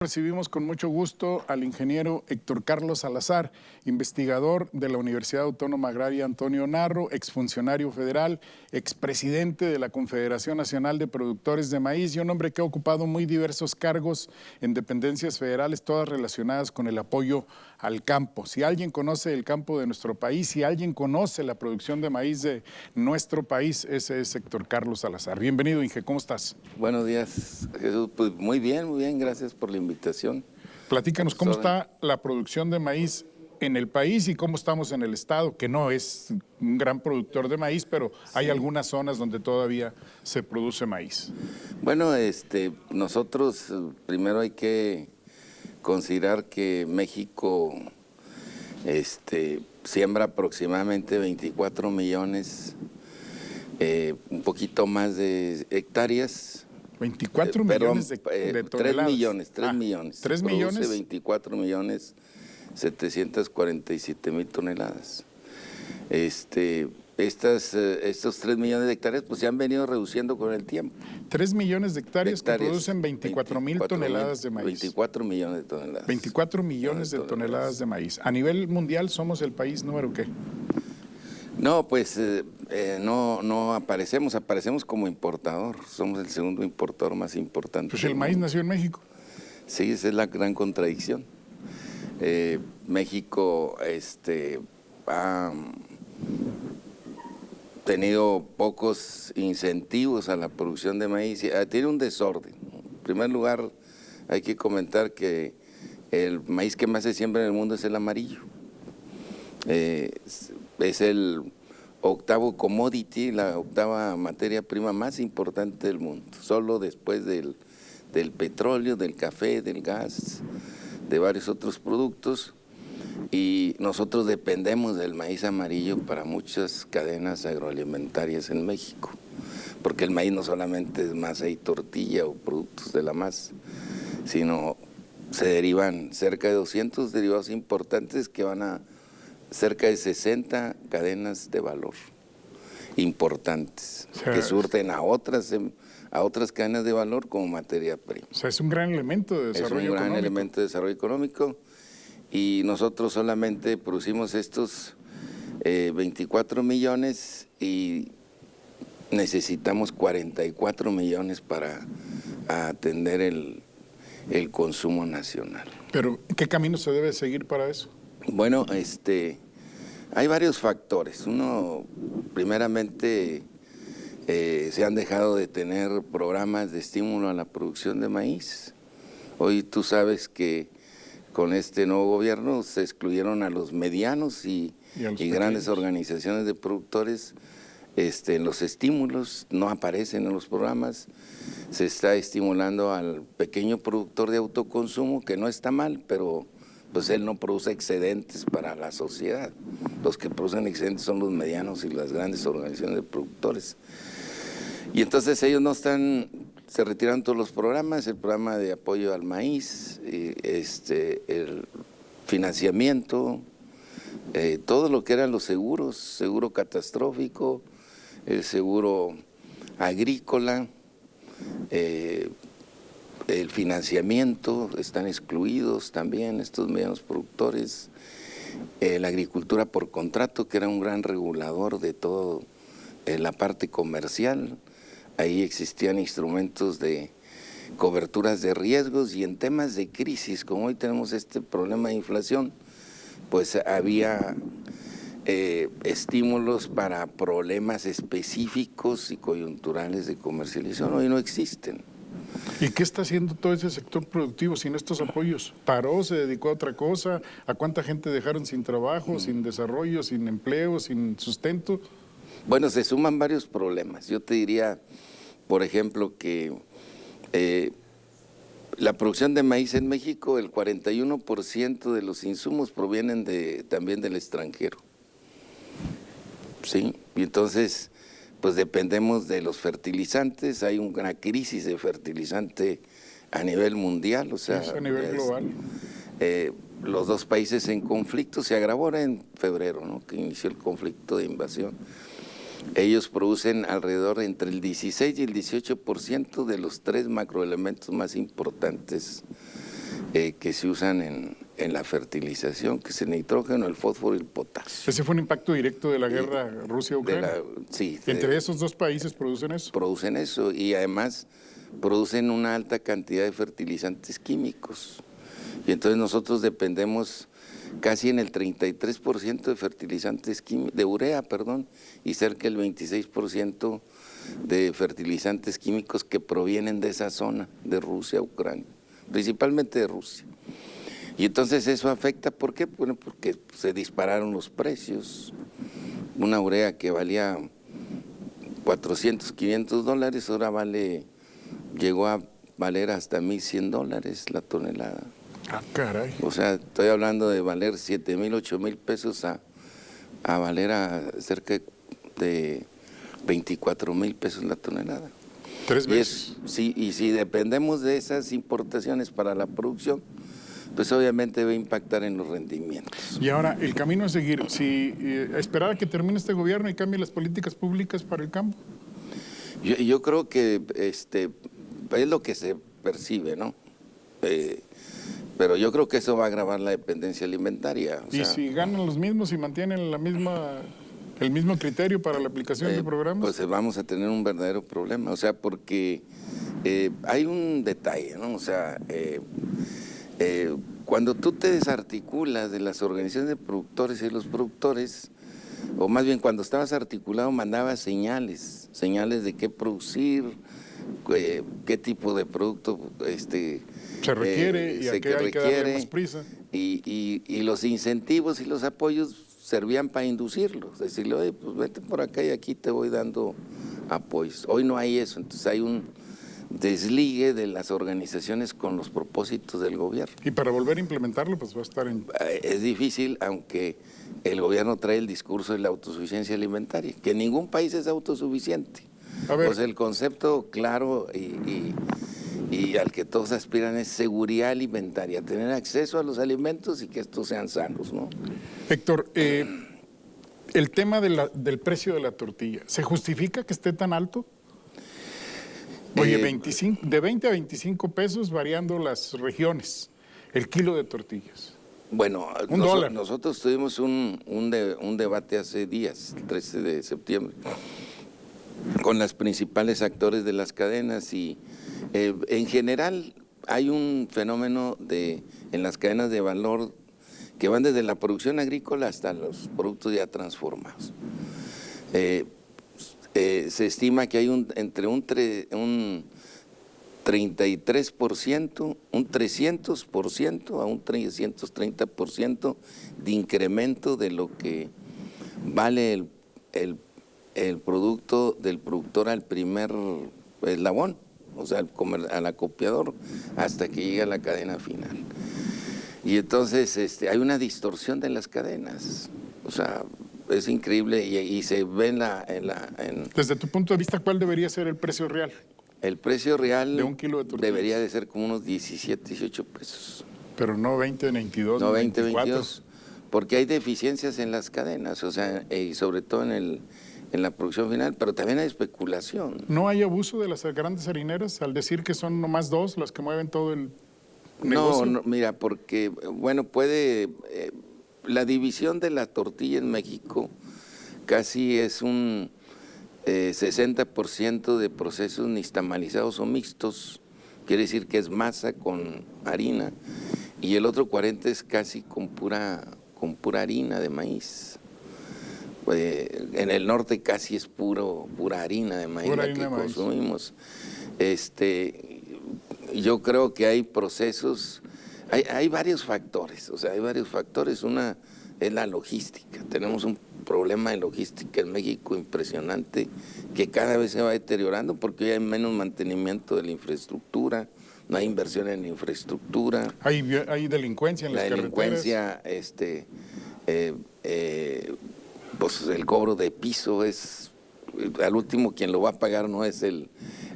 Recibimos con mucho gusto al ingeniero Héctor Carlos Salazar, investigador de la Universidad Autónoma Agraria Antonio Narro, exfuncionario federal, expresidente de la Confederación Nacional de Productores de Maíz y un hombre que ha ocupado muy diversos cargos en dependencias federales, todas relacionadas con el apoyo al campo. Si alguien conoce el campo de nuestro país, si alguien conoce la producción de maíz de nuestro país, ese es Héctor Carlos Salazar. Bienvenido, Inge, ¿cómo estás? Buenos días, Jesús. Pues muy bien, gracias por la invitación. Platícanos cómo está la producción de maíz en el país y cómo estamos en el estado, que no es un gran productor de maíz, pero hay algunas zonas donde todavía se produce maíz. Bueno, nosotros primero hay que considerar que México siembra aproximadamente 24 millones, un poquito más de hectáreas. 24 millones de toneladas. 3 millones. 3 millones. Produce 24 millones 747 mil toneladas. Estos 3 millones de hectáreas pues se han venido reduciendo con el tiempo. 3 millones de hectáreas que producen 24 mil toneladas de maíz. 24 millones de toneladas. 24 millones de toneladas de maíz. A nivel mundial, ¿somos el país número qué? No, pues no aparecemos como importador. Somos el segundo importador más importante. Pues el maíz nació en México. Sí, esa es la gran contradicción. México ha tenido pocos incentivos a la producción de maíz. Tiene un desorden. En primer lugar, hay que comentar que el maíz que más se siembra en el mundo es el amarillo. Es el octavo commodity, la octava materia prima más importante del mundo, solo después del petróleo, del café, del gas, de varios otros productos, y nosotros dependemos del maíz amarillo para muchas cadenas agroalimentarias en México, porque el maíz no solamente es masa y tortilla o productos de la masa, sino se derivan cerca de 200 derivados importantes que van a cerca de 60 cadenas de valor importantes, que surten a otras cadenas de valor como materia prima. O sea, es un gran elemento de desarrollo económico. Es un gran elemento de desarrollo económico y nosotros solamente producimos estos 24 millones y necesitamos 44 millones para atender el consumo nacional. Pero, ¿qué camino se debe seguir para eso? Bueno, hay varios factores. Uno, primeramente, se han dejado de tener programas de estímulo a la producción de maíz. Hoy tú sabes que con este nuevo gobierno se excluyeron a los medianos y grandes organizaciones de productores en los estímulos, no aparecen en los programas. Se está estimulando al pequeño productor de autoconsumo, que no está mal, pero pues él no produce excedentes para la sociedad. Los que producen excedentes son los medianos y las grandes organizaciones de productores. Y entonces ellos no están, se retiran todos los programas, el programa de apoyo al maíz, el financiamiento, todo lo que eran los seguros, seguro catastrófico, el seguro agrícola, el financiamiento, están excluidos también estos medianos productores, la agricultura por contrato, que era un gran regulador de todo la parte comercial. Ahí existían instrumentos de coberturas de riesgos y en temas de crisis, como hoy tenemos este problema de inflación, pues había estímulos para problemas específicos y coyunturales de comercialización. Hoy no existen. ¿Y qué está haciendo todo ese sector productivo sin estos apoyos? ¿Paró, se dedicó a otra cosa? ¿A cuánta gente dejaron sin trabajo, sin desarrollo, sin empleo, sin sustento? Bueno, se suman varios problemas. Yo te diría, por ejemplo, que la producción de maíz en México, el 41% de los insumos provienen también del extranjero. ¿Sí? Y entonces, pues dependemos de los fertilizantes, hay una crisis de fertilizante a nivel mundial, o sea, a nivel global. Los dos países en conflicto, se agravó ahora en febrero, ¿no?, que inició el conflicto de invasión. Ellos producen alrededor entre el 16 y el 18% de los 3 macroelementos más importantes que se usan en la fertilización, que es el nitrógeno, el fósforo y el potasio. Ese fue un impacto directo de la guerra Rusia-Ucrania. Sí. ¿Entre esos dos países producen eso? Producen eso y además producen una alta cantidad de fertilizantes químicos. Y entonces nosotros dependemos casi en el 33% de fertilizantes químicos, de urea, y cerca del 26% de fertilizantes químicos que provienen de esa zona, de Rusia, Ucrania, principalmente de Rusia. Y entonces eso afecta, ¿por qué? Bueno, porque se dispararon los precios. Una urea que valía $400, $500, ahora llegó a valer hasta $1,100 la tonelada. Ah, caray. O sea, estoy hablando de valer 7,000, 8,000 pesos a valer cerca de 24,000 pesos la tonelada. 3 veces. Y si dependemos de esas importaciones para la producción, pues obviamente va a impactar en los rendimientos. Y ahora, el camino a seguir, si esperar a que termine este gobierno y cambie las políticas públicas para el campo. Yo creo que es lo que se percibe, ¿no? Pero yo creo que eso va a agravar la dependencia alimentaria. ¿Y si ganan los mismos y mantienen el mismo criterio para la aplicación de programas? Pues vamos a tener un verdadero problema, o sea, porque hay un detalle, ¿no? O sea, cuando tú te desarticulas de las organizaciones de productores y los productores, o más bien cuando estabas articulado mandabas señales de qué producir, qué tipo de producto se requiere y a qué hay que darle más prisa. Y los incentivos y los apoyos servían para inducirlos, decirle, oye, pues vete por acá y aquí te voy dando apoyos. Hoy no hay eso, entonces hay un desligue de las organizaciones con los propósitos del gobierno. Y para volver a implementarlo, pues va a estar en... Es difícil, aunque el gobierno trae el discurso de la autosuficiencia alimentaria, que ningún país es autosuficiente. Pues el concepto claro y al que todos aspiran es seguridad alimentaria, tener acceso a los alimentos y que estos sean sanos, ¿no? Héctor, el tema del precio de la tortilla, ¿se justifica que esté tan alto? Oye, de 20 a 25 pesos variando las regiones, el kilo de tortillas. Bueno, nosotros tuvimos un debate hace días, el 13 de septiembre, con los principales actores de las cadenas y en general hay un fenómeno en las cadenas de valor que van desde la producción agrícola hasta los productos ya transformados. Se estima que hay entre un 33%, un 300% a un 330% de incremento de lo que vale el producto del productor al primer eslabón, o sea, al acopiador, hasta que llega a la cadena final. Y entonces hay una distorsión de las cadenas, o sea, es increíble y se ve Desde tu punto de vista, ¿cuál debería ser el precio real? El precio real de un kilo de tortillas debería de ser como unos 17, 18 pesos. Pero no 20, 22, no 20, 22, porque hay deficiencias en las cadenas, o sea, y sobre todo en la producción final, pero también hay especulación. ¿No hay abuso de las grandes harineras al decir que son nomás dos las que mueven todo el negocio? No, mira, porque, bueno, la división de la tortilla en México casi es un 60% de procesos nixtamalizados o mixtos, quiere decir que es masa con harina, y el otro 40% es casi con pura harina de maíz. En el norte casi es pura harina de maíz la que consumimos. Yo creo que hay procesos, hay varios factores, o sea, hay varios factores. Una es la logística. Tenemos un problema de logística en México impresionante que cada vez se va deteriorando porque hoy hay menos mantenimiento de la infraestructura, no hay inversión en la infraestructura. Hay delincuencia en las carreteras. La delincuencia, pues el cobro de piso es, al último quien lo va a pagar no es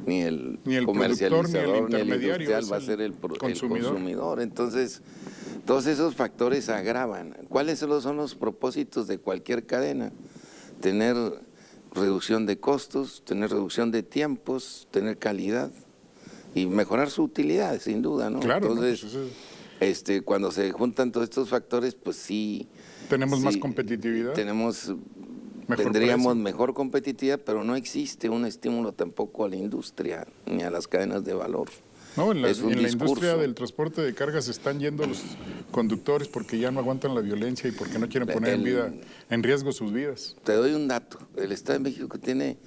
ni el comercializador ni el industrial, va a ser el consumidor. Entonces, todos esos factores agravan. ¿Cuáles son los propósitos de cualquier cadena? Tener reducción de costos, tener reducción de tiempos, tener calidad y mejorar su utilidad, sin duda, ¿no? Claro. Entonces, Cuando se juntan todos estos factores, pues sí. ¿Tenemos más sí, competitividad? Tendríamos mejor competitividad, pero no existe un estímulo tampoco a la industria ni a las cadenas de valor. No, en la discurso. industria del transporte de cargas se están yendo los conductores porque ya no aguantan la violencia y porque no quieren poner en riesgo sus vidas. Te doy un dato. El Estado de México tiene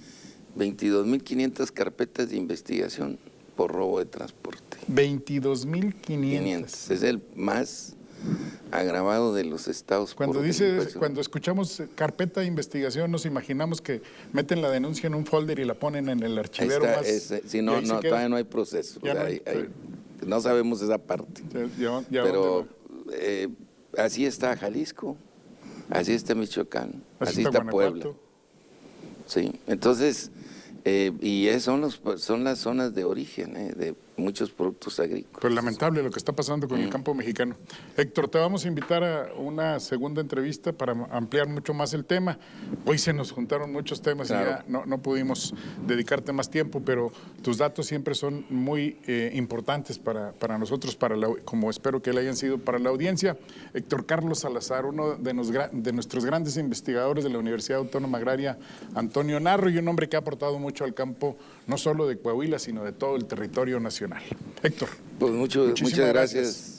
22.500 carpetas de investigación por robo de transporte. 22.500. Es el más agravado de los estados. Cuando escuchamos carpeta de investigación, nos imaginamos que meten la denuncia en un folder y la ponen en el archivero todavía no hay proceso. No sabemos esa parte. Pero así está Jalisco, así está Michoacán, así está Puebla. Sí, entonces, son las zonas de origen de muchos productos agrícolas. Pues lamentable lo que está pasando con el campo mexicano. Héctor, te vamos a invitar a una segunda entrevista para ampliar mucho más el tema. Hoy se nos juntaron muchos temas, claro, y ya no pudimos dedicarte más tiempo, pero tus datos siempre son muy importantes para nosotros, como espero que le hayan sido para la audiencia. Héctor Carlos Salazar, uno de nuestros grandes investigadores de la Universidad Autónoma Agraria, Antonio Narro, y un hombre que ha aportado mucho al campo, no solo de Coahuila, sino de todo el territorio nacional. Héctor. Pues muchas gracias.